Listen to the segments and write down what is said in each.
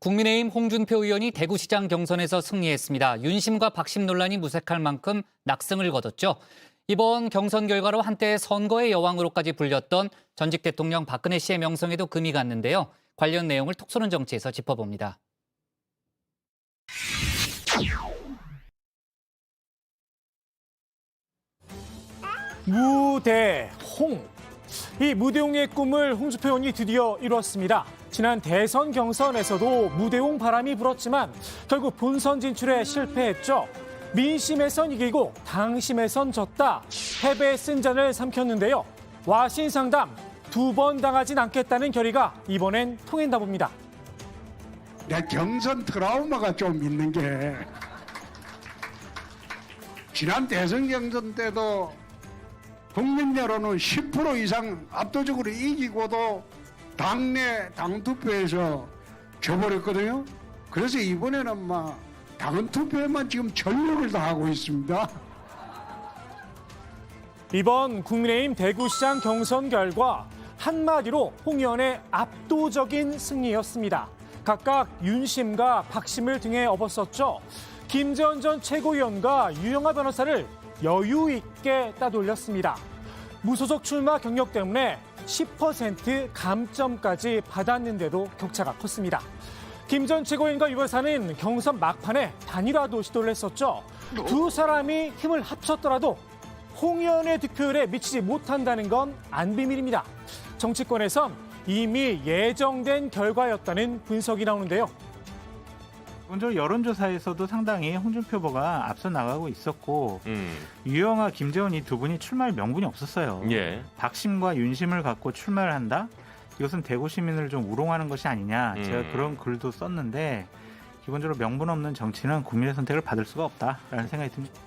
국민의힘 홍준표 의원이 대구시장 경선에서 승리했습니다. 윤심과 박심 논란이 무색할 만큼 낙승을 거뒀죠. 이번 경선 결과로 한때 선거의 여왕으로까지 불렸던 전직 대통령 박근혜 씨의 명성에도 금이 갔는데요. 관련 내용을 톡 쏘는 정치에서 짚어봅니다. 무대홍. 이 무대홍의 꿈을 홍준표 의원이 드디어 이뤘습니다. 지난 대선 경선에서도 무대홍 바람이 불었지만 결국 본선 진출에 실패했죠. 민심에선 이기고 당심에선 졌다. 패배의 쓴잔을 삼켰는데요. 와신 상담 2번 당하진 않겠다는 결의가 이번엔 통했나 봅니다. 내 경선 트라우마가 좀 있는 게 지난 대선 경선 때도 국민 여론은 10% 이상 압도적으로 이기고도 당내 당투표에서 져버렸거든요. 그래서 이번에는 막 당헌투표에만 지금 전력을 다하고 있습니다. 이번 국민의힘 대구시장 경선 결과 한마디로 홍 의원의 압도적인 승리였습니다. 각각 윤심과 박심을 등에 업었었죠. 김재원 전 최고위원과 유영하 변호사를 여유 있게 따돌렸습니다. 무소속 출마 경력 때문에 10% 감점까지 받았는데도 격차가 컸습니다. 김 전 최고위원과 유 변호사는 경선 막판에 단일화도 시도를 했었죠. 두 사람이 힘을 합쳤더라도 홍 의원의 득표율에 미치지 못한다는 건 안 비밀입니다. 정치권에선 이미 예정된 결과였다는 분석이 나오는데요. 먼저 여론조사에서도 상당히 홍준표 후보가 앞서 나가고 있었고 유영하, 김재원 이 두 분이 출마할 명분이 없었어요. 예. 박심과 윤심을 갖고 출마를 한다? 이것은 대구 시민을 좀 우롱하는 것이 아니냐. 제가 그런 글도 썼는데 기본적으로 명분 없는 정치는 국민의 선택을 받을 수가 없다라는 생각이 듭니다.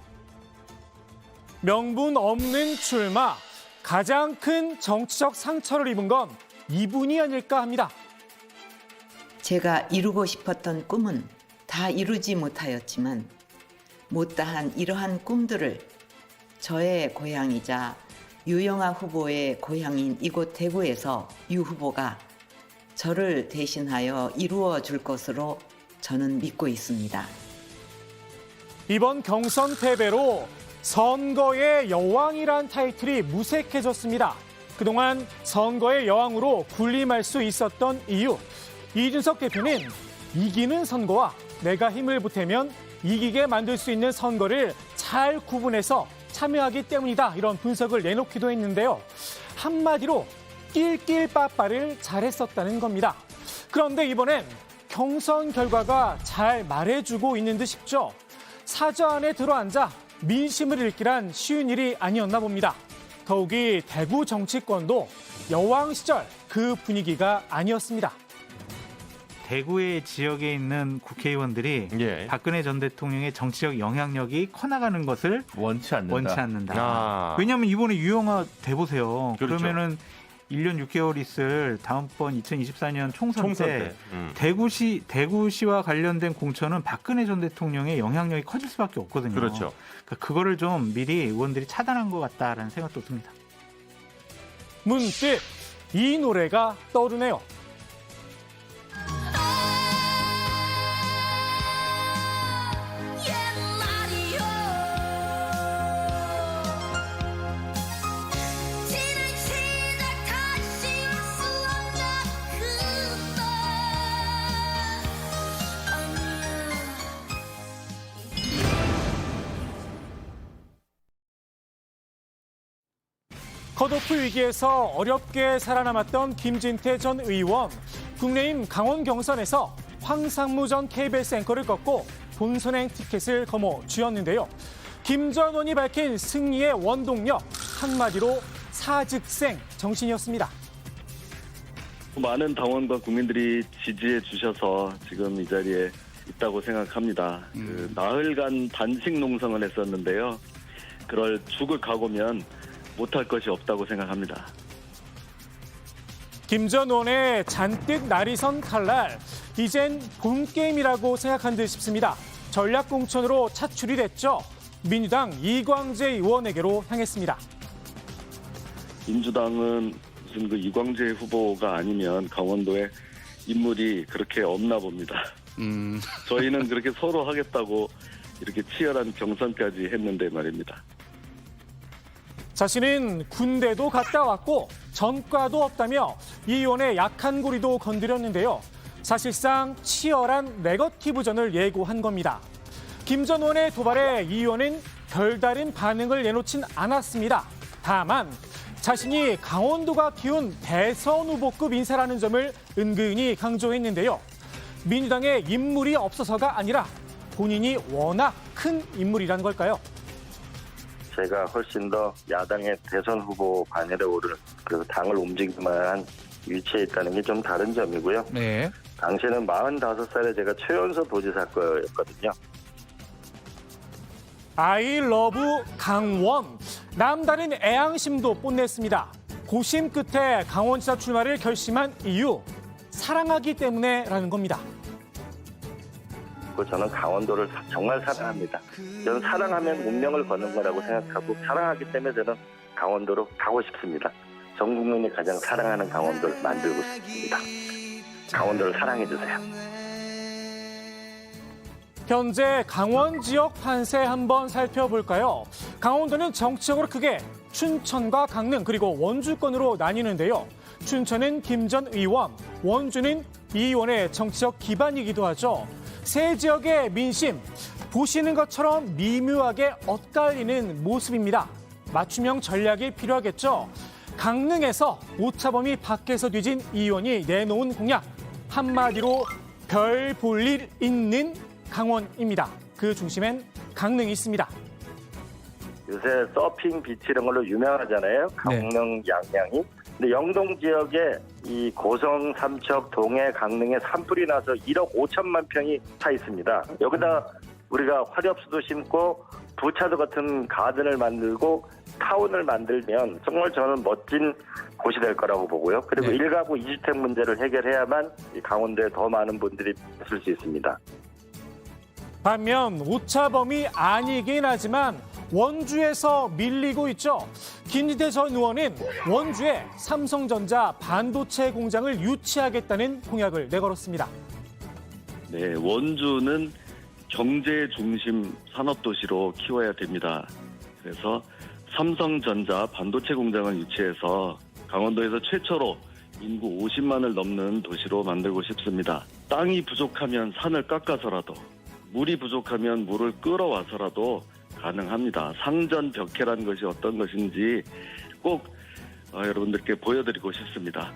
명분 없는 출마, 가장 큰 정치적 상처를 입은 건 이분이 아닐까 합니다. 제가 이루고 싶었던 꿈은 다 이루지 못하였지만 못다한 이러한 꿈들을 저의 고향이자 유영하 후보의 고향인 이곳 대구에서 유 후보가 저를 대신하여 이루어 줄 것으로 저는 믿고 있습니다. 이번 경선 패배로 선거의 여왕이란 타이틀이 무색해졌습니다. 그동안 선거의 여왕으로 군림할 수 있었던 이유, 이준석 대표는 이기는 선거와 내가 힘을 보태면 이기게 만들 수 있는 선거를 잘 구분해서 참여하기 때문이다. 이런 분석을 내놓기도 했는데요. 한마디로 낄낄빠빠를 잘했었다는 겁니다. 그런데 이번엔 경선 결과가 잘 말해주고 있는 듯 싶죠. 사저 안에 들어앉아 민심을 읽기란 쉬운 일이 아니었나 봅니다. 더욱이 대구 정치권도 여왕 시절 그 분위기가 아니었습니다. 대구의 지역에 있는 국회의원들이 예. 박근혜 전 대통령의 정치적 영향력이 커나가는 것을 원치 않는다. 아. 왜냐하면 이번에 유영하 대보세요. 그렇죠. 그러면은 1년 6개월 있을 다음번 2024년 총선 때 대구시와 관련된 공천은 박근혜 전 대통령의 영향력이 커질 수밖에 없거든요. 그렇죠. 그러니까 그거를 좀 미리 의원들이 차단한 것 같다라는 생각도 듭니다. 문득 이 노래가 떠오르네요. 컷오프 위기에서 어렵게 살아남았던 김진태 전 의원. 국내임 강원 경선에서 황상무 전 KBS 앵커를 꺾고 본선행 티켓을 거머쥐었는데요. 김 전 의원이 밝힌 승리의 원동력, 한마디로 사즉생 정신이었습니다. 많은 당원과 국민들이 지지해 주셔서 지금 이 자리에 있다고 생각합니다. 나흘간 단식 농성을 했었는데요. 그럴 죽을 각오면 못할 것이 없다고 생각합니다. 김 전 의원의 잔뜩 날이 선 칼날, 이젠 본게임이라고 생각한 듯 싶습니다. 전략공천으로 차출이 됐죠. 민주당 이광재 의원에게로 향했습니다. 민주당은 무슨 그 이광재 후보가 아니면 강원도에 인물이 그렇게 없나 봅니다. 저희는 그렇게 서로 하겠다고 이렇게 치열한 경선까지 했는데 말입니다. 자신은 군대도 갔다 왔고 전과도 없다며 이 의원의 약한 고리도 건드렸는데요. 사실상 치열한 네거티브전을 예고한 겁니다. 김 전 의원의 도발에 이 의원은 별다른 반응을 내놓진 않았습니다. 다만 자신이 강원도가 키운 대선 후보급 인사라는 점을 은근히 강조했는데요. 민주당에 인물이 없어서가 아니라 본인이 워낙 큰 인물이라는 걸까요? 제가 훨씬 더 야당의 대선 후보 반열에 오를 그 당을 움직일 만한 위치에 있다는 게 좀 다른 점이고요. 네. 당시에는 45살에 제가 최연소 도지사 거였거든요. I love 강원. 남다른 애양심도 뽐냈습니다. 고심 끝에 강원지사 출마를 결심한 이유, 사랑하기 때문에라는 겁니다. 저는 강원도를 정말 사랑합니다. 저는 사랑하면 운명을 거는 거라고 생각하고 사랑하기 때문에 저는 강원도로 가고 싶습니다. 전 국민이 가장 사랑하는 강원도를 만들고 싶습니다. 강원도를 사랑해 주세요. 현재 강원 지역 판세 한번 살펴볼까요? 강원도는 정치적으로 크게 춘천과 강릉 그리고 원주권으로 나뉘는데요. 춘천은 김 전 의원, 원주는 이 의원의 정치적 기반이기도 하죠. 세 지역의 민심, 보시는 것처럼 미묘하게 엇갈리는 모습입니다. 맞춤형 전략이 필요하겠죠. 강릉에서 오차범위 밖에서 뒤진 이 의원이 내놓은 공약, 한마디로 별 볼 일 있는 강원입니다. 그 중심엔 강릉이 있습니다. 요새 서핑 비치 이런 걸로 유명하잖아요. 강릉 양양이. 근데 영동 지역에 이 고성, 삼척, 동해, 강릉에 산불이 나서 1억 5천만 평이 차 있습니다. 여기다 우리가 화렵수도 심고 부차도 같은 가든을 만들고 타운을 만들면 정말 저는 멋진 곳이 될 거라고 보고요. 그리고 1가구 2주택 문제를 해결해야만 이 강원도에 더 많은 분들이 있을 수 있습니다. 반면 오차범위 아니긴 하지만 원주에서 밀리고 있죠. 김진태 전 의원은 원주에 삼성전자 반도체 공장을 유치하겠다는 공약을 내걸었습니다. 네, 원주는 경제 중심 산업도시로 키워야 됩니다. 그래서 삼성전자 반도체 공장을 유치해서 강원도에서 최초로 인구 50만을 넘는 도시로 만들고 싶습니다. 땅이 부족하면 산을 깎아서라도, 물이 부족하면 물을 끌어와서라도 가능합니다. 상전벽해라는 것이 어떤 것인지 꼭 여러분들께 보여드리고 싶습니다.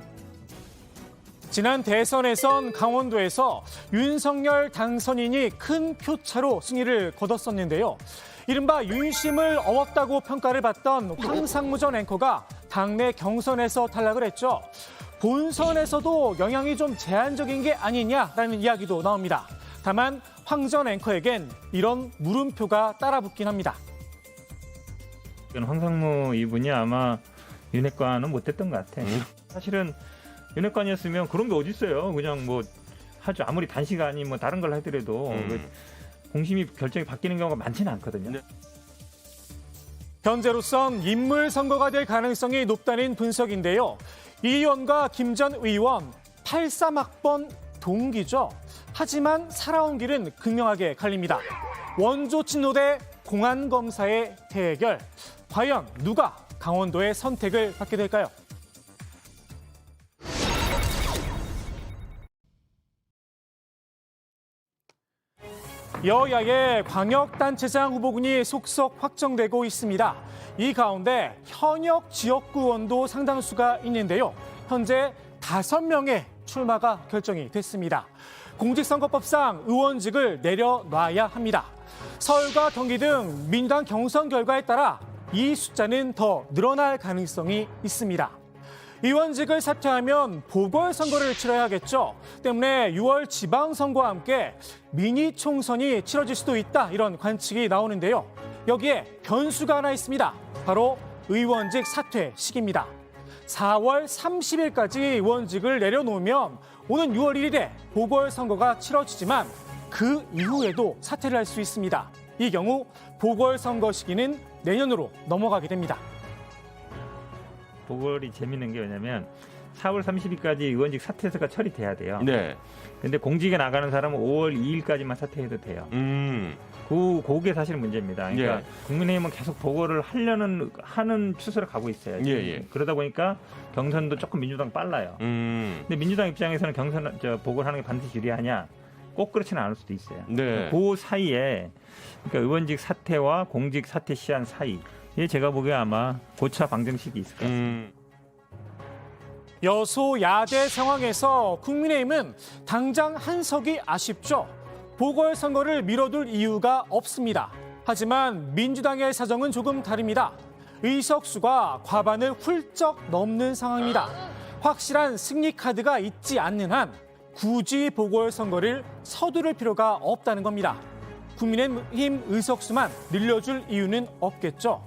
지난 대선에선 강원도에서 윤석열 당선인이 큰 표차로 승리를 거뒀었는데요. 이른바 윤심을 얻었다고 평가를 받던 황상무 전 앵커가 당내 경선에서 탈락을 했죠. 본선에서도 영향이 좀 제한적인 게 아니냐라는 이야기도 나옵니다. 다만 황 전 앵커에겐 이런 물음표가 따라붙긴 합니다. 황상무 이분이 아마 윤핵관은 못했던 것 같아. 사실은 윤핵관이었으면 그런 게 어디 있어요. 그냥 뭐 아주 아무리 단시간이 뭐 다른 걸 하더라도 공심이 결정이 바뀌는 경우가 많지는 않거든요. 현재로선 인물 선거가 될 가능성이 높다는 분석인데요. 이 의원과 김 전 의원 83학번 동기죠. 하지만 살아온 길은 극명하게 갈립니다. 원조 친노 대 공안검사의 대결. 과연 누가 강원도의 선택을 받게 될까요? 여야의 광역단체장 후보군이 속속 확정되고 있습니다. 이 가운데 현역 지역구 의원도 상당수가 있는데요. 현재 5명의 출마가 결정이 됐습니다. 공직선거법상 의원직을 내려놔야 합니다. 서울과 경기 등 민주당 경선 결과에 따라 이 숫자는 더 늘어날 가능성이 있습니다. 의원직을 사퇴하면 보궐선거를 치러야겠죠. 때문에 6월 지방선거와 함께 미니 총선이 치러질 수도 있다, 이런 관측이 나오는데요. 여기에 변수가 하나 있습니다. 바로 의원직 사퇴 시기입니다. 4월 30일까지 의원직을 내려놓으면 오는 6월 1일에 보궐선거가 치러지지만 그 이후에도 사퇴를 할 수 있습니다. 이 경우 보궐선거 시기는 내년으로 넘어가게 됩니다. 보궐이 재밌는 게 뭐냐면 4월 30일까지 의원직 사퇴서가 처리돼야 돼요. 네. 근데 공직에 나가는 사람은 5월 2일까지만 사퇴해도 돼요. 그게 사실 문제입니다. 그러니까 예. 국민의힘은 계속 보고를 하는 추세로 가고 있어요. 예, 예. 그러다 보니까 경선도 조금 민주당 빨라요. 근데 민주당 입장에서는 보고를 하는 게 반드시 유리하냐? 꼭 그렇지는 않을 수도 있어요. 네. 그 사이에 그러니까 의원직 사퇴와 공직 사퇴 시한 사이에 제가 보기에 아마 고차 방정식이 있을 것 같습니다. 여소야대 상황에서 국민의힘은 당장 한석이 아쉽죠. 보궐선거를 미뤄둘 이유가 없습니다. 하지만 민주당의 사정은 조금 다릅니다. 의석수가 과반을 훌쩍 넘는 상황입니다. 확실한 승리 카드가 있지 않는 한 굳이 보궐선거를 서두를 필요가 없다는 겁니다. 국민의힘 의석수만 늘려줄 이유는 없겠죠.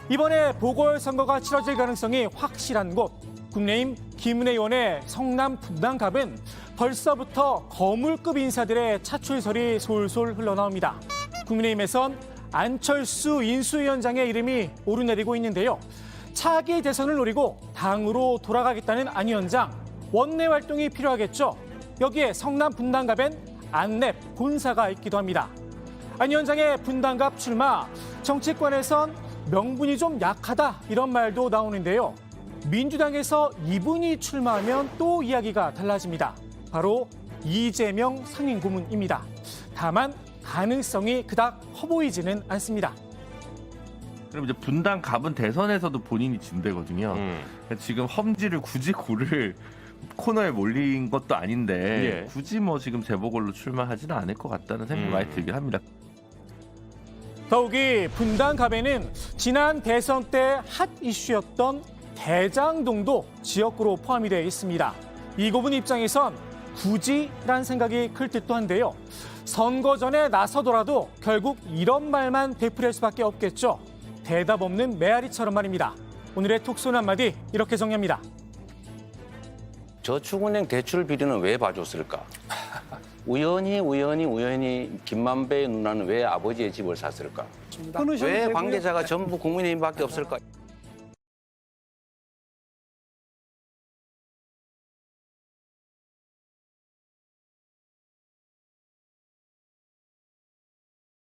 이번에 보궐선거가 치러질 가능성이 확실한 곳, 국민의힘 김은혜 의원의 성남 분당갑은 벌써부터 거물급 인사들의 차출설이 솔솔 흘러나옵니다. 국민의힘에선 안철수 인수위원장의 이름이 오르내리고 있는데요. 차기 대선을 노리고 당으로 돌아가겠다는 안 위원장, 원내 활동이 필요하겠죠. 여기에 성남 분당갑엔 안랩 본사가 있기도 합니다. 안 위원장의 분당갑 출마, 정치권에선 명분이 좀 약하다 이런 말도 나오는데요. 민주당에서 이분이 출마하면 또 이야기가 달라집니다. 바로 이재명 상임고문입니다. 다만 가능성이 그닥 커 보이지는 않습니다. 그럼 이제 분당 갑은 대선에서도 본인이 진대거든요. 지금 험지를 굳이 고를 코너에 몰린 것도 아닌데 굳이 뭐 지금 재보궐로 출마하지는 않을 것 같다는 생각이 많이 들긴 합니다. 더욱이 분당갑에는 지난 대선 때 핫 이슈였던 대장동도 지역구로 포함이 되어 있습니다. 이 고문 입장에선 굳이란 생각이 클 듯도 한데요. 선거 전에 나서더라도 결국 이런 말만 되풀이할 수밖에 없겠죠. 대답 없는 메아리처럼 말입니다. 오늘의 톡손 한마디 이렇게 정리합니다. 저축은행 대출 비리는 왜 봐줬을까? 우연히 김만배의 누나는 왜 아버지의 집을 샀을까? 왜 관계자가 전부 국민의힘밖에 없을까?